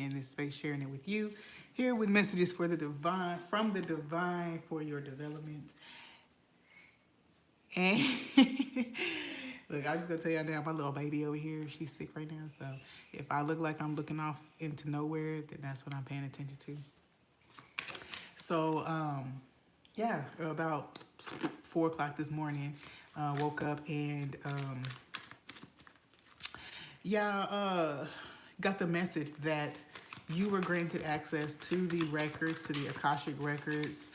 in this space, sharing it with you. Here with messages for the divine, from the divine for your development. And look, I'm just gonna tell y'all now, my little baby over here, she's sick right now. So if I look like I'm looking off into nowhere, then that's what I'm paying attention to. So yeah, about 4 o'clock this morning, woke up and got the message that you were granted access to the records, to the Akashic records,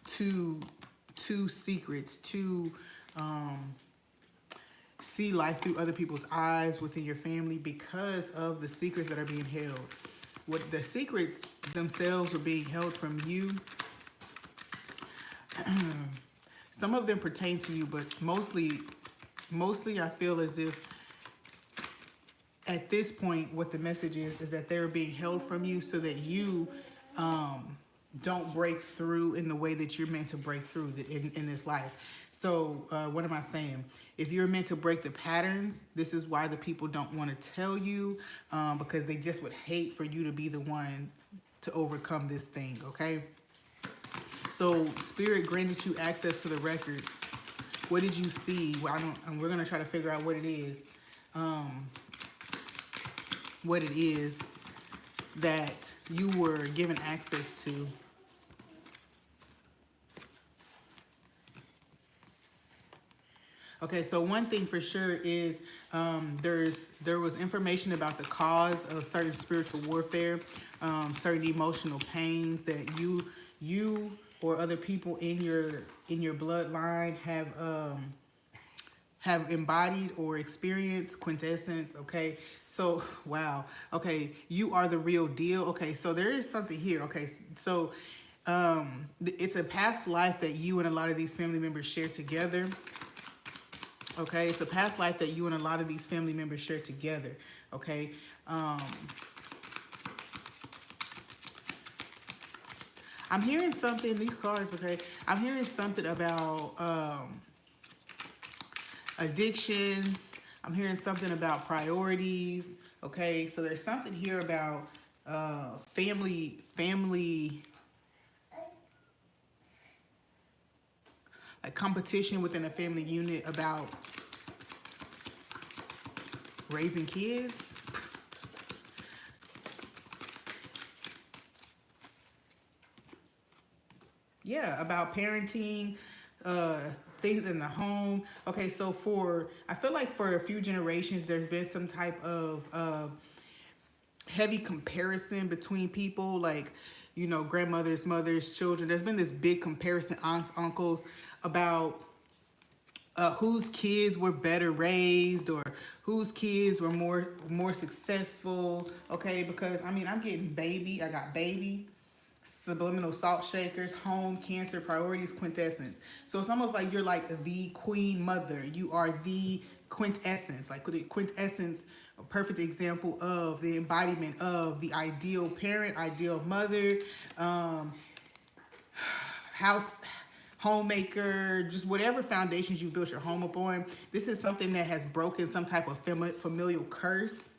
to secrets, to see life through other people's eyes within your family because of the secrets that are being held. What the secrets themselves are being held from you. Some of them pertain to you, but mostly I feel as if at this point, what the message is that they're being held from you so that you don't break through in the way that you're meant to break through in this life. So what am I saying? If you're meant to break the patterns, this is why the people don't want to tell you, because they just would hate for you to be the one to overcome this thing, okay? So Spirit granted you access to the records. What did you see? Well, we're going to try to figure out what it is. What it is that you were given access to. Okay, so one thing for sure is there was information about the cause of certain spiritual warfare, certain emotional pains that you or other people in your bloodline have embodied or experienced. Quintessence. Okay, so wow. Okay, you are the real deal. Okay, so there is something here. Okay, so it's a past life that you and a lot of these family members share together. Okay, it's a past life that you and a lot of these family members share together. Okay, I'm hearing something, these cards, okay, I'm hearing something about addictions. I'm hearing something about priorities. Okay, so there's something here about family, like competition within a family unit about raising kids. Yeah, about parenting, things in the home. Okay, so I feel like for a few generations, there's been some type of heavy comparison between people, like, you know, grandmothers, mothers, children. There's been this big comparison, aunts, uncles, about whose kids were better raised or whose kids were more successful. Okay, because I mean, I'm getting baby. I got baby, subliminal salt shakers, home, cancer, priorities, quintessence. So it's almost like you're like the queen mother. You are the quintessence, like the quintessence, a perfect example of the embodiment of the ideal parent, ideal mother, house, homemaker, just whatever foundations you built your home upon. This is something that has broken some type of familial curse.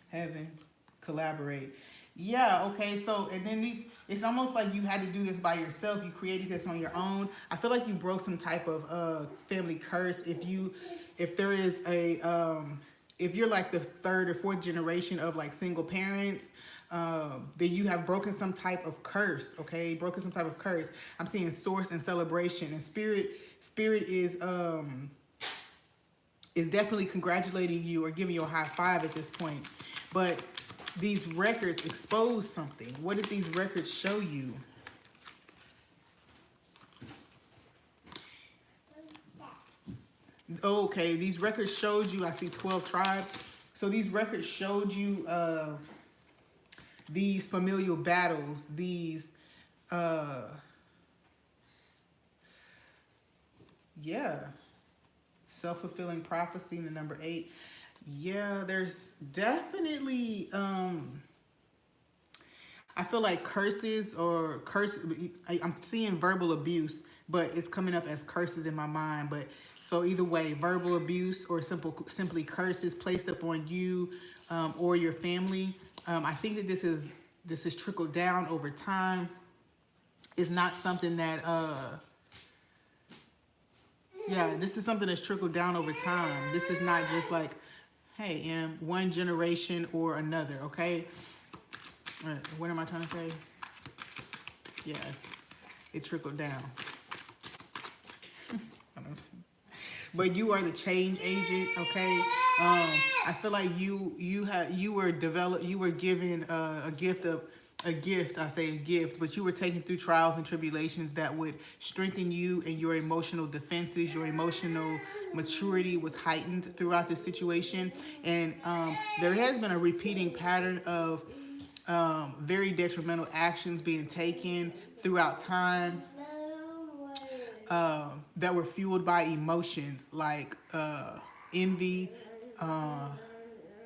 Heaven, collaborate. Yeah, okay, so, and then it's almost like you had to do this by yourself. You created this on your own. I feel like you broke some type of family curse. If there is if you're like the third or fourth generation of like single parents, then you have broken some type of curse, okay? Broken some type of curse. I'm seeing source and celebration, and spirit is definitely congratulating you or giving you a high five at this point. But these records expose something. What did these records show you? Okay, these records showed you, I see 12 tribes. So these records showed you these familial battles, these, yeah, self-fulfilling prophecy in the number 8. Yeah, there's definitely, I feel like curses or I'm seeing verbal abuse. but it's coming up as curses in my mind. But so either way, verbal abuse or simply curses placed upon you or your family. I think that this is trickled down over time. It's not something that yeah, this is something that's trickled down over time. This is not just like, hey, in one generation or another, okay? What am I trying to say? Yes, it trickled down. But you are the change agent, okay? I feel like you were given a gift, but you were taken through trials and tribulations that would strengthen you, and your emotional defenses, your emotional maturity was heightened throughout this situation. And there has been a repeating pattern of very detrimental actions being taken throughout time that were fueled by emotions like envy,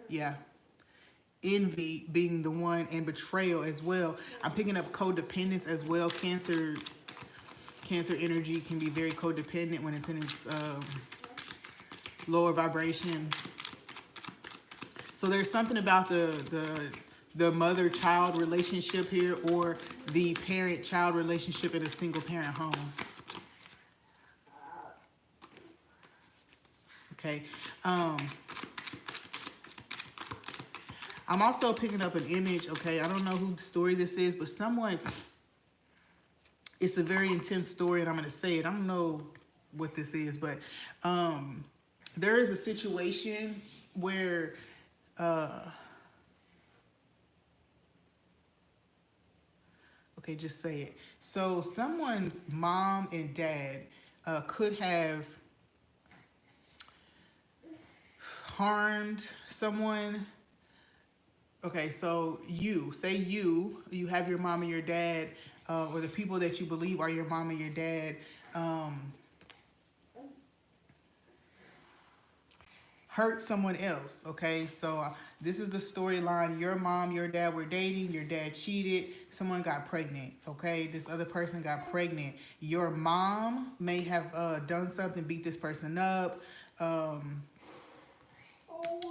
yeah, envy being the one, and betrayal as well. I'm picking up codependence as well. Cancer energy can be very codependent when it's in its lower vibration. So there's something about the mother-child relationship here, or the parent-child relationship in a single-parent home. Okay. I'm also picking up an image, okay? I don't know whose story this is, but it's a very intense story, and I'm going to say it. I don't know what this is, but there is a situation where okay, just say it. So someone's mom and dad could have harmed someone. Okay, so you have your mom and your dad, or the people that you believe are your mom and your dad, hurt someone else. Okay, so this is the storyline. Your mom, your dad were dating, your dad cheated, someone got pregnant. Okay, this other person got pregnant. Your mom may have done something, beat this person up,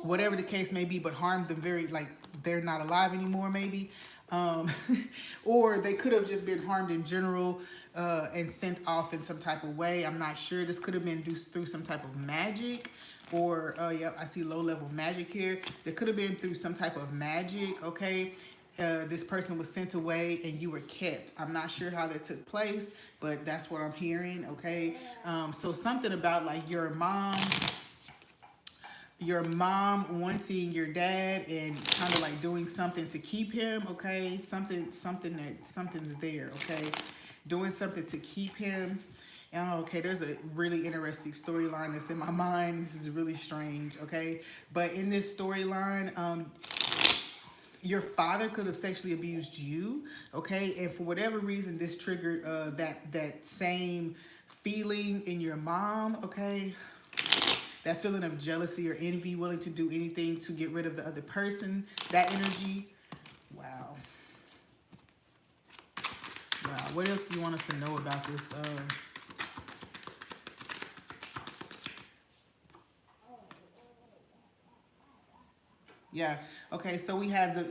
whatever the case may be, but harmed them very, like, they're not alive anymore maybe. Or they could have just been harmed in general and sent off in some type of way. I'm not sure. This could have been through some type of magic, or yep, I see low-level magic here. There could have been through some type of magic, okay? This person was sent away and you were kept. I'm not sure how that took place, but that's what I'm hearing, okay? So something about like your mom wanting your dad and kind of like doing something to keep him, okay? Something's there, okay? Doing something to keep him. Okay, there's a really interesting storyline that's in my mind. This is really strange, okay? But in this storyline, your father could have sexually abused you, okay? And for whatever reason, this triggered that same feeling in your mom, okay? That feeling of jealousy or envy, willing to do anything to get rid of the other person, that energy. Wow. Wow. What else do you want us to know about this? Yeah. Okay. So we have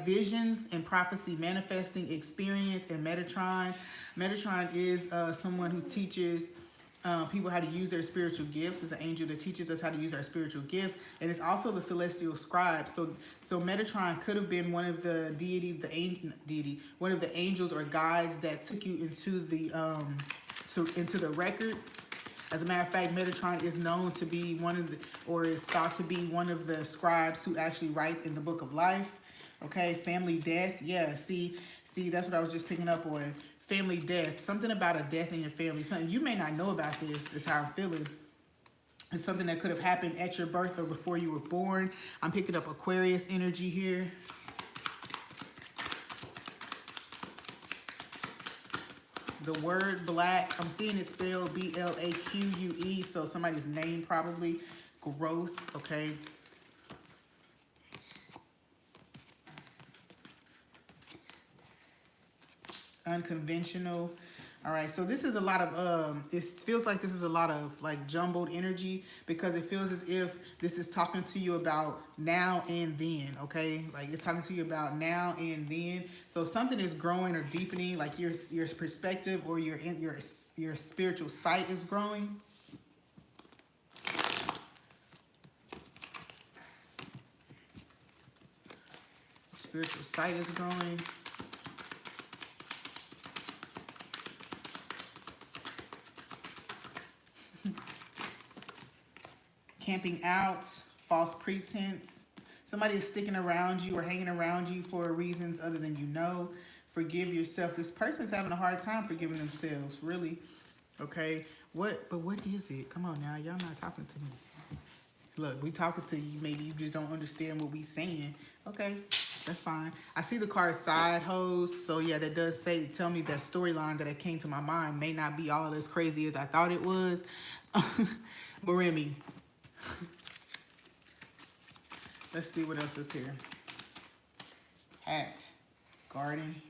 visions and prophecy manifesting experience and Metatron. Metatron is someone who teaches people how to use their spiritual gifts. It's an angel that teaches us how to use our spiritual gifts, and it's also the celestial scribe. So Metatron could have been one of the one of the angels or guides that took you into the record. As a matter of fact, Metatron is known to be is thought to be one of the scribes who actually writes in the book of life. Okay, family death. Yeah, see, that's what I was just picking up on. Family death. Something about a death in your family. Something you may not know about this is how I'm feeling. It's something that could have happened at your birth or before you were born. I'm picking up Aquarius energy here. The word black, I'm seeing it spelled B-L-A-Q-U-E, so somebody's name probably. Growth, okay. Unconventional. All right, so this is a lot of, it feels like this is a lot of like jumbled energy because it feels as if this is talking to you about now and then, okay? Like it's talking to you about now and then. So something is growing or deepening, like your perspective or your spiritual sight is growing. Spiritual sight is growing. Camping out, false pretense. Somebody is sticking around you or hanging around you for reasons other than you know. Forgive yourself. This person's having a hard time forgiving themselves, really. Okay, but what is it? Come on now, y'all not talking to me. Look, we talking to you. Maybe you just don't understand what we saying. Okay, that's fine. I see the card side hose. So yeah, that does tell me that storyline that came to my mind may not be all as crazy as I thought it was. Maremi. Let's see what else is here. Hat. Garden.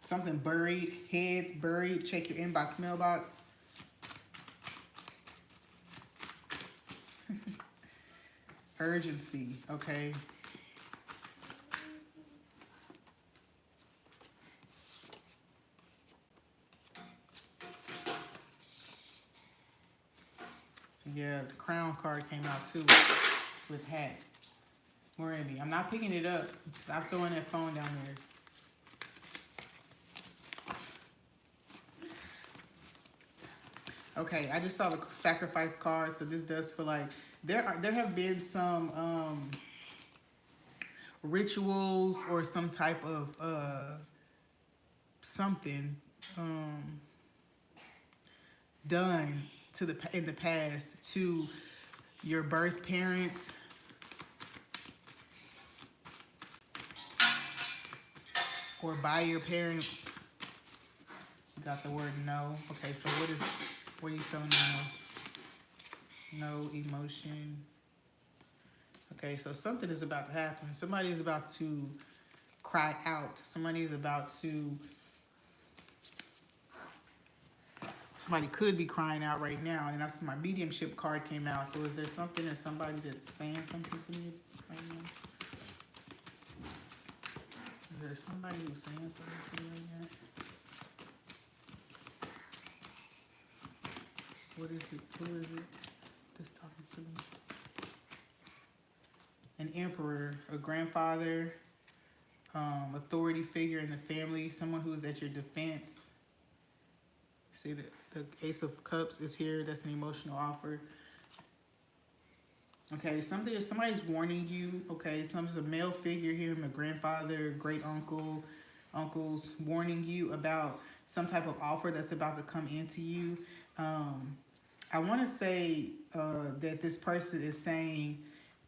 Something buried. Heads buried. Check your inbox, mailbox. Urgency. Okay. Yeah, the crown card came out too with hat. Maremi. I'm not picking it up. Stop throwing that phone down there. Okay, I just saw the sacrifice card, so this does feel like there have been some rituals or some type of something done in the past to your birth parents or by your parents. You got the word no. Okay, so what are you telling me? No emotion. Okay, so something is about to happen. Somebody is about to cry out. Somebody could be crying out right now. And that's my mediumship card came out. So is there something or somebody that's saying something to me right now? Is there somebody who's saying something to me right now? What is it? Who is it that's talking to me? An emperor, a grandfather, authority figure in the family, someone who's at your defense. See, the Ace of Cups is here. That's an emotional offer. Okay, somebody's warning you. Okay, there's a male figure here, my grandfather, great uncle, uncles warning you about some type of offer that's about to come into you. I want to say that this person is saying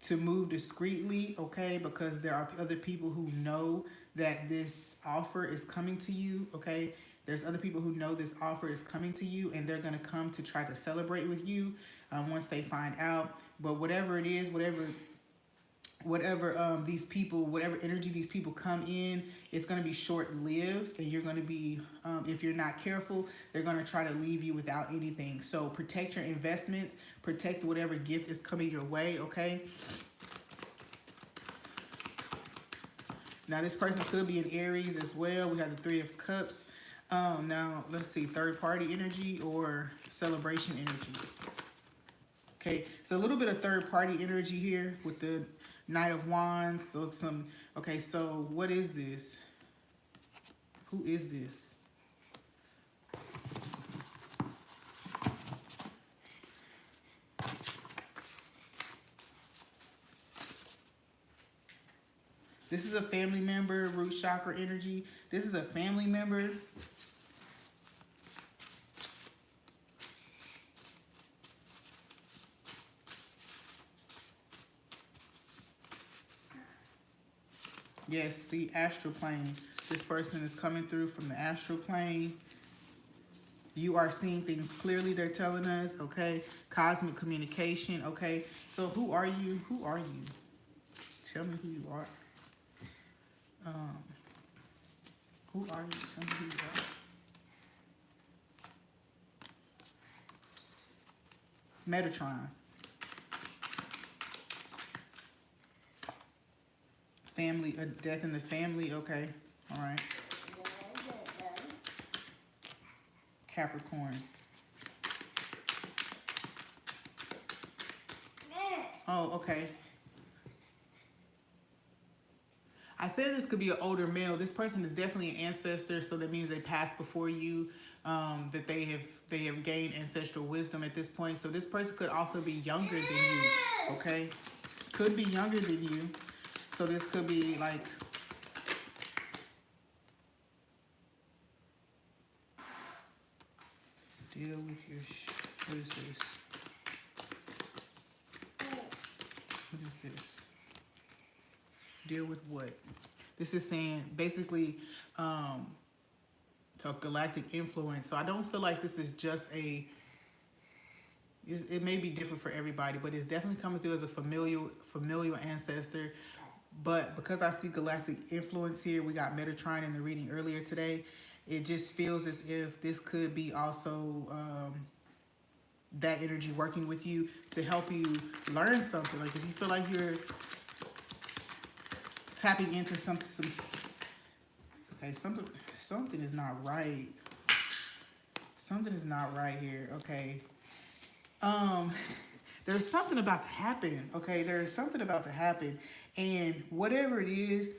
to move discreetly, okay, because there are other people who know that this offer is coming to you, okay? There's other people who know this offer is coming to you, and they're going to come to try to celebrate with you once they find out. But whatever it is, whatever these people, whatever energy these people come in, it's going to be short-lived, and you're going to be, if you're not careful, they're going to try to leave you without anything. So protect your investments, protect whatever gift is coming your way, okay? Now this person could be an Aries as well. We have the Three of Cups. Now let's see, third-party energy or celebration energy. Okay, so a little bit of third-party energy here with the Knight of Wands. So okay, so what is this? Who is this? This is a family member, root chakra energy. This is a family member. Yes, see, astral plane. This person is coming through from the astral plane. You are seeing things clearly, they're telling us, okay? Cosmic communication, okay? So who are you? Who are you? Tell me who you are. Um, who are you? Tell me who you are. Metatron. Family, a death in the family. Okay. All right. Capricorn. Oh, okay. I said this could be an older male. This person is definitely an ancestor, so that means they passed before you. That they have gained ancestral wisdom at this point. So this person could also be younger than you. Okay, could be younger than you. So this could be like deal with your. What is this? What is this? Deal with what? This is saying basically, so galactic influence. So I don't feel like this is just a, it may be different for everybody, but it's definitely coming through as a familial ancestor. But because I see galactic influence here, we got Metatron in the reading earlier today. It just feels as if this could be also that energy working with you to help you learn something. Like if you feel like you're tapping into some okay, something is not right. Something is not right here. Okay. There's something about to happen. Okay, there's something about to happen, and whatever it is,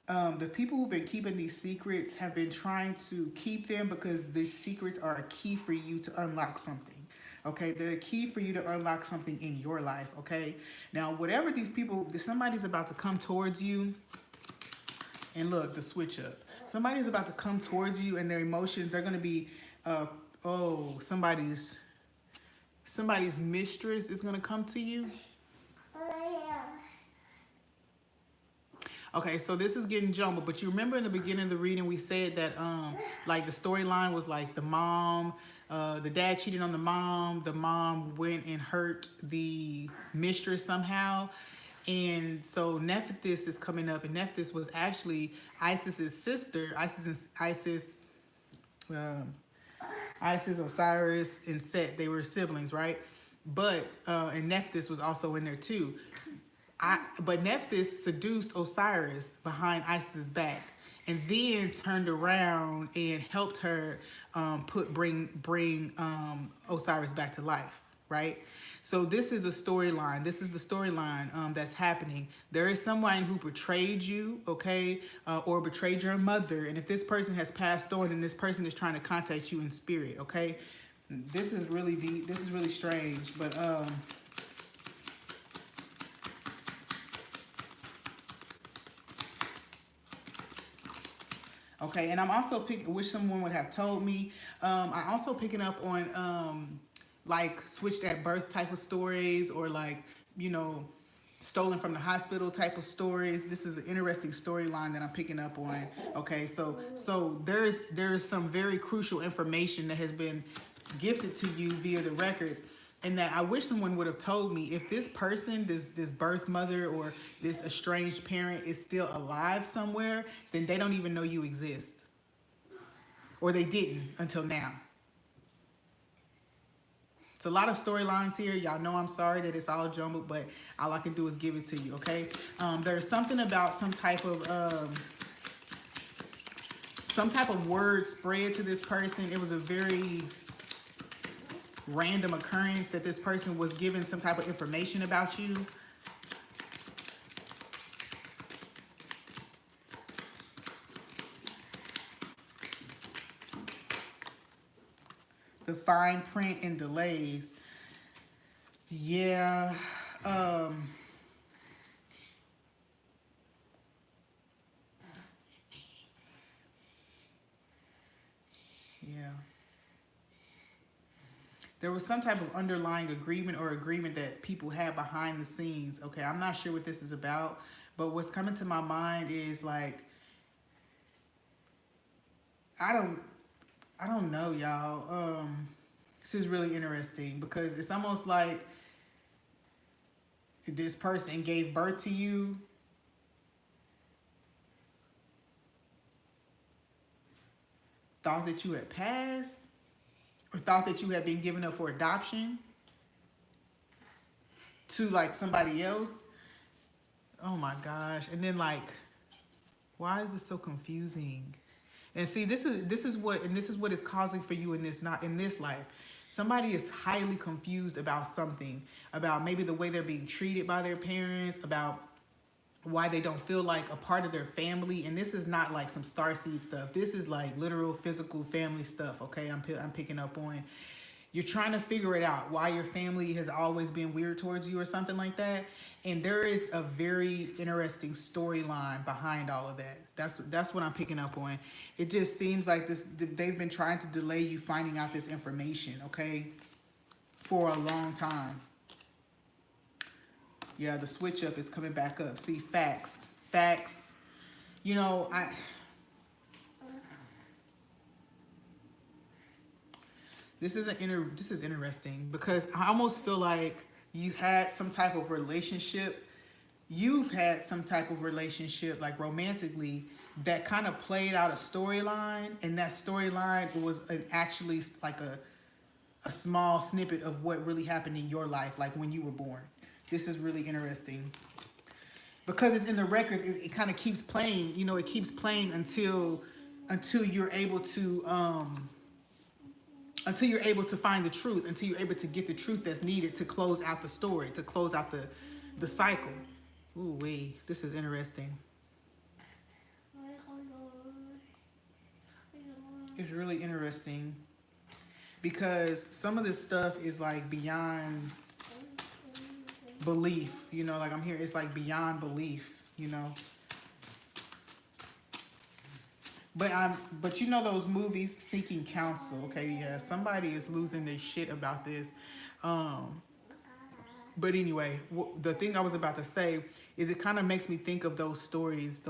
the people who've been keeping these secrets have been trying to keep them because these secrets are a key for you to unlock something. Okay, they're a key for you to unlock something in your life. Okay, now whatever these people, somebody's about to come towards you, and look, the switch up. Somebody's about to come towards you, and their emotions, they're gonna be, oh, somebody's mistress is gonna come to you. Okay, so this is getting jumbled, but you remember in the beginning of the reading we said that like the storyline was like the mom, the dad cheated on the mom went and hurt the mistress somehow. And so Nephthys is coming up, and Nephthys was actually Isis's sister. Isis, Osiris, and Set. They were siblings, right? But and Nephthys was also in there too. But Nephthys seduced Osiris behind Isis's back, and then turned around and helped her bring Osiris back to life, right? So this is a storyline. This is the storyline that's happening. There is someone who betrayed you, okay, or betrayed your mother. And if this person has passed on, then this person is trying to contact you in spirit, okay? This is really deep. This is really strange, but okay. And I'm also wish someone would have told me. I'm also picking up on like switched at birth type of stories, or like, you know, stolen from the hospital type of stories. This is an interesting storyline that I'm picking up on. Okay, so there's some very crucial information that has been gifted to you via the records, and that I wish someone would have told me. If this person, this birth mother or this estranged parent is still alive somewhere, then they don't even know you exist, or they didn't until now. It's a lot of storylines here. Y'all know I'm sorry that it's all jumbled, but all I can do is give it to you, okay? There's something about some type of word spread to this person. It was a very random occurrence that this person was given some type of information about you. The fine print and delays. Yeah. Yeah. There was some type of underlying agreement that people had behind the scenes. Okay, I'm not sure what this is about, but what's coming to my mind is like, I don't know, y'all. This is really interesting because it's almost like this person gave birth to you, thought that you had passed, or thought that you had been given up for adoption to like somebody else. Oh my gosh. And then like, why is this so confusing? And see, this is what is causing for you in this, not in this life. Somebody is highly confused about something, about maybe the way they're being treated by their parents, about why they don't feel like a part of their family. And this is not like some starseed stuff. This is like literal physical family stuff. Okay, I'm picking up on. You're trying to figure it out, why your family has always been weird towards you or something like that. And there is a very interesting storyline behind all of that. That's what I'm picking up on. It just seems like they've been trying to delay you finding out this information, okay, for a long time. Yeah, the switch up is coming back up. See, facts. You know, this is interesting because I almost feel like you had some type of relationship. You've had some type of relationship, like romantically, that kind of played out a storyline, and that storyline was actually like a small snippet of what really happened in your life, like when you were born. This is really interesting because it's in the records. It kind of keeps playing. You know, it keeps playing until you're able to. Until you're able to find the truth, until you're able to get the truth that's needed to close out the story, to close out the cycle. Ooh wee, this is interesting. It's really interesting because some of this stuff is like beyond belief, you know, like I'm here, it's like beyond belief, you know. But you know those movies, Seeking Counsel, okay, yeah, somebody is losing their shit about this. But anyway, the thing I was about to say is it kind of makes me think of those stories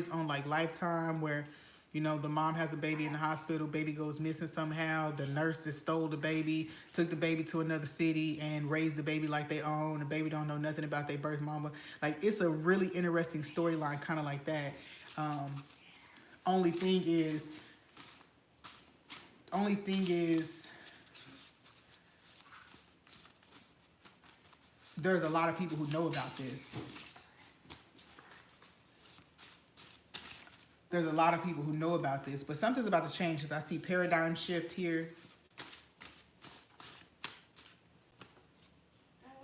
on like Lifetime where, you know, the mom has a baby in the hospital, baby goes missing somehow, the nurses stole the baby, took the baby to another city and raised the baby like they own, the baby don't know nothing about their birth mama. Like, it's a really interesting storyline kind of like that. Only thing is, there's a lot of people who know about this. There's a lot of people who know about this, but something's about to change because I see paradigm shift here.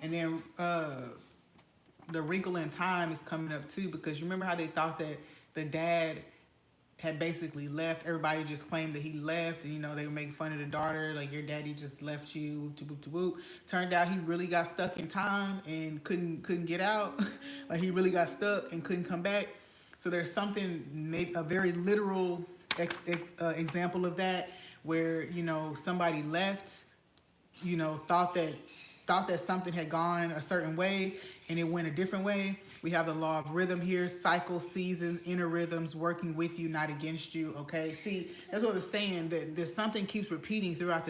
And then the wrinkle in time is coming up too, because you remember how they thought that the dad had basically left. Everybody just claimed that he left, and you know, they were making fun of the daughter, like, your daddy just left you, whoop. Turned out he really got stuck in time and couldn't get out. Like, he really got stuck and couldn't come back. So there's something, maybe a very literal example of that, where, you know, somebody left, you know, thought that something had gone a certain way and it went a different way. We have the law of rhythm here, cycle, seasons, inner rhythms working with you, not against you. Okay, see, that's what I was saying, that there's something keeps repeating throughout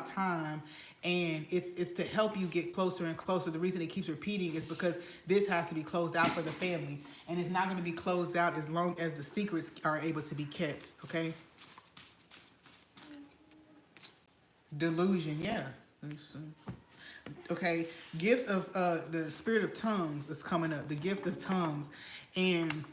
time, and it's to help you get closer and closer. The reason it keeps repeating is because this has to be closed out for the family, and it's not going to be closed out as long as the secrets are able to be kept. Okay. Delusion, yeah. Okay, gifts of the spirit of tongues is coming up. The gift of tongues, and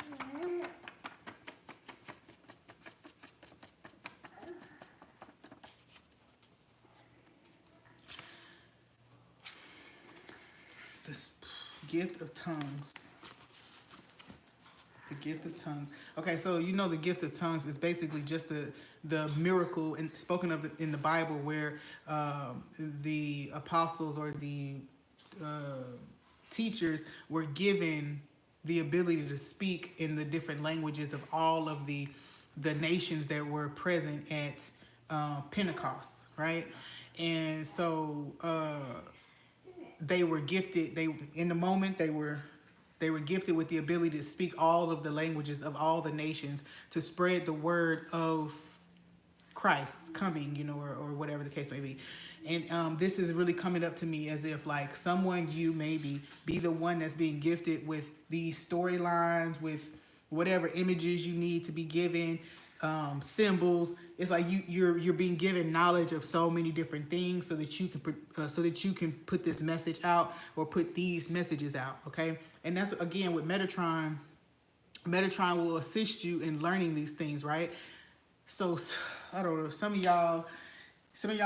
this gift of tongues. The gift of tongues. Okay, so you know the gift of tongues is basically just the miracle spoken of in the Bible, where the apostles or the teachers were given the ability to speak in the different languages of all of the nations that were present at Pentecost, right? And so they were gifted. In the moment they were gifted with the ability to speak all of the languages of all the nations, to spread the word of Christ's coming, you know, or whatever the case may be. And this is really coming up to me as if, like, someone, you maybe be the one that's being gifted with these storylines, with whatever images you need to be given, symbols. It's like you're being given knowledge of so many different things so that you can put this message out or put these messages out. Okay, and that's again with Metatron. Metatron will assist you in learning these things, right? So I don't know. Some of y'all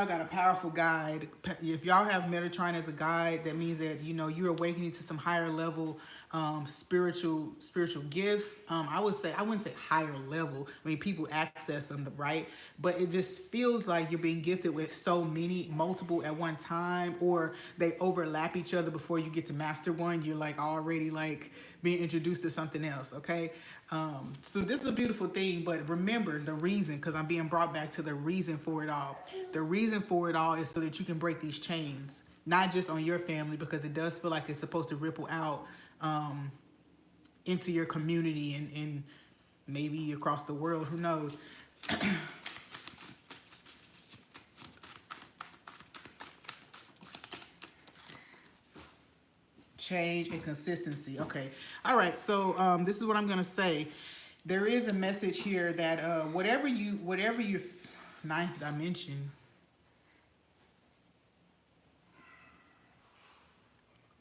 got a powerful guide. If y'all have Metatron as a guide, that means that you're awakening to some higher level spiritual gifts. I wouldn't say higher level. I mean, people access them, right? But it just feels like you're being gifted with so many, multiple at one time, or they overlap each other before you get to master one. You're like already like being introduced to something else. Okay. So this is a beautiful thing, but remember the reason, because I'm being brought back to the reason for it all. The reason for it all is so that you can break these chains, not just on your family, because it does feel like it's supposed to ripple out into your community and maybe across the world. Who knows? Change and consistency. Okay. All right. So this is what I'm gonna say. There is a message here that whatever your ninth dimension.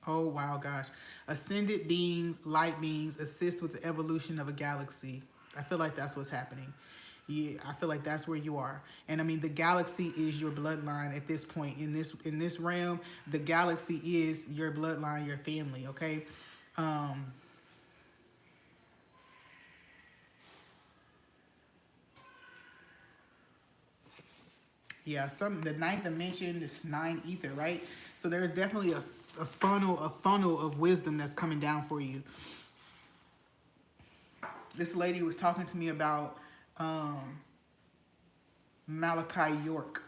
Oh wow, gosh. Ascended beings, light beings assist with the evolution of a galaxy. I feel like that's what's happening. Yeah, I feel like that's where you are. And I mean, the galaxy is your bloodline at this point. In this realm, the galaxy is your bloodline, your family, okay? Yeah, the ninth dimension is 9 ether, right? So there's definitely a funnel of wisdom that's coming down for you. This lady was talking to me about Malachi York.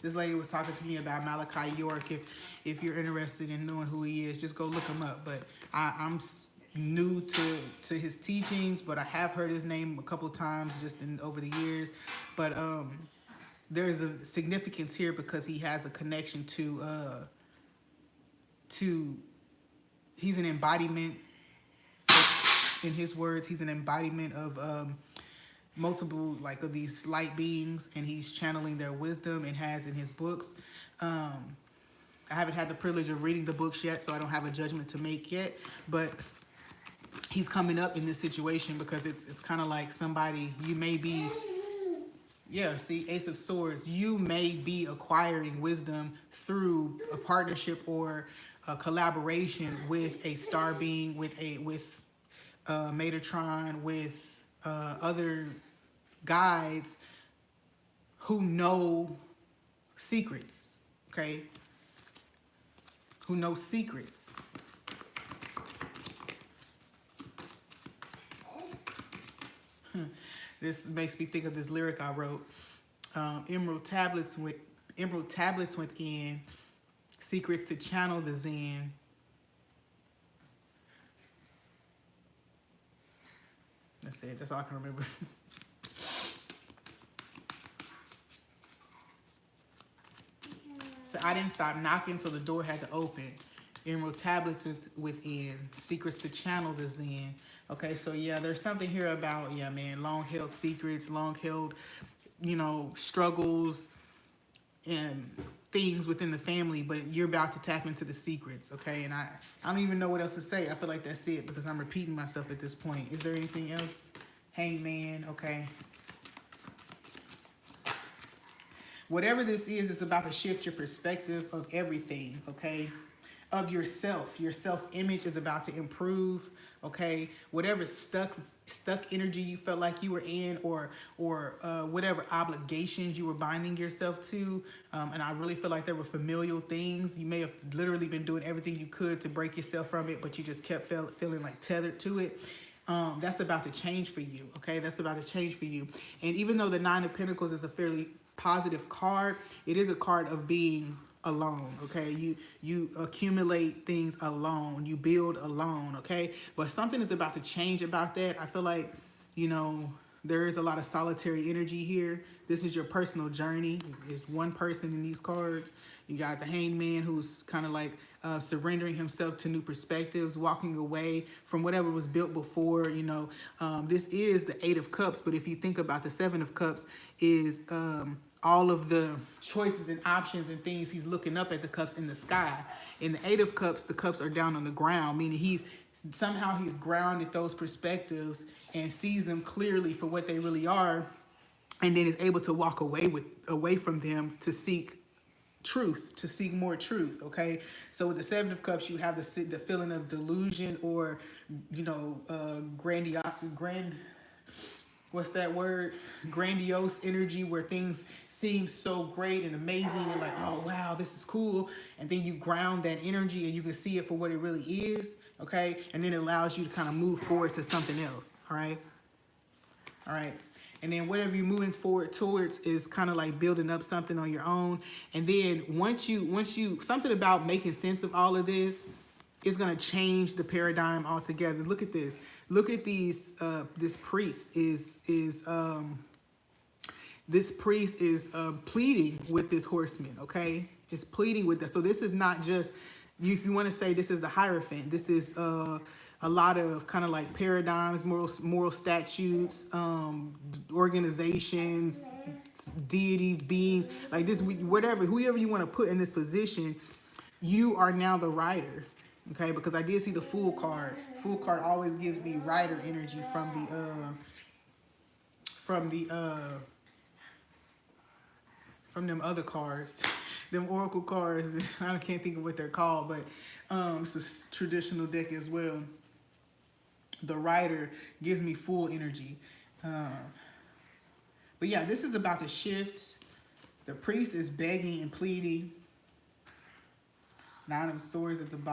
This lady was talking to me about Malachi York. If you're interested in knowing who he is, just go look him up. But I'm new to his teachings, but I have heard his name a couple of times just over the years. But there's a significance here because he has a connection to he's an embodiment. In his words, he's an embodiment of multiple of these light beings, and he's channeling their wisdom and has in his books. I haven't had the privilege of reading the books yet, so I don't have a judgment to make yet, but he's coming up in this situation because it's kind of like somebody you may be. Yeah, see, Ace of Swords. You may be acquiring wisdom through a partnership or a collaboration with a star being, with Metatron, with other guides who know secrets, okay? Who know secrets. This makes me think of this lyric I wrote. Emerald tablets within, secrets to channel the Zen. That's it. That's all I can remember. So I didn't stop knocking, so the door had to open. Emerald tablets within, secrets to channel the Zen. Okay, so yeah, there's something here about, yeah, man, long-held secrets, long-held, struggles and things within the family, but you're about to tap into the secrets, okay? And I don't even know what else to say. I feel like that's it because I'm repeating myself at this point. Is there anything else? Hangman, okay. Whatever this is, it's about to shift your perspective of everything, okay? Of yourself. Your self-image is about to improve, okay? Whatever stuck energy you felt like you were in, or whatever obligations you were binding yourself to, and I really feel like there were familial things. You may have literally been doing everything you could to break yourself from it, but you just kept feeling like tethered to it. That's about to change for you, okay? That's about to change for you. And even though the Nine of Pentacles is a fairly positive card, it is a card of being alone, okay? You accumulate things alone, you build alone, okay? But something is about to change about that. I feel like, There is a lot of solitary energy here. This is your personal journey. There's one person in these cards. You got the Hanged Man, who's kind of like surrendering himself to new perspectives, walking away from whatever was built before. You know, this is the Eight of Cups, but if you think about the Seven of Cups, is all of the choices and options and things. He's looking up at the cups in the sky. In the Eight of Cups, the cups are down on the ground, meaning he's grounded those perspectives and sees them clearly for what they really are, and then is able to walk away from them to seek truth, to seek more truth. Okay, so with the Seven of Cups, you have the feeling of delusion, or you know, what's that word? Grandiose energy, where things seem so great and amazing. You're like, oh wow, this is cool. And then you ground that energy and you can see it for what it really is. Okay. And then it allows you to kind of move forward to something else. All right. All right. And then whatever you're moving forward towards is kind of like building up something on your own. And then once you something about making sense of all of this is going to change the paradigm altogether. Look at this. Look at these. This priest is pleading with this horseman. Okay, is pleading with that. So this is not just, if you want to say this is the Hierophant. This is a lot of kind of like paradigms, moral statutes, organizations, deities, beings, like this. Whoever you want to put in this position, you are now the rider. Okay, because I did see the Fool card. Fool card always gives me rider energy from them other cards, them oracle cards. I can't think of what they're called, but it's a traditional deck as well. The rider gives me full energy. But yeah, this is about to shift. The priest is begging and pleading. Nine of Swords at the bottom.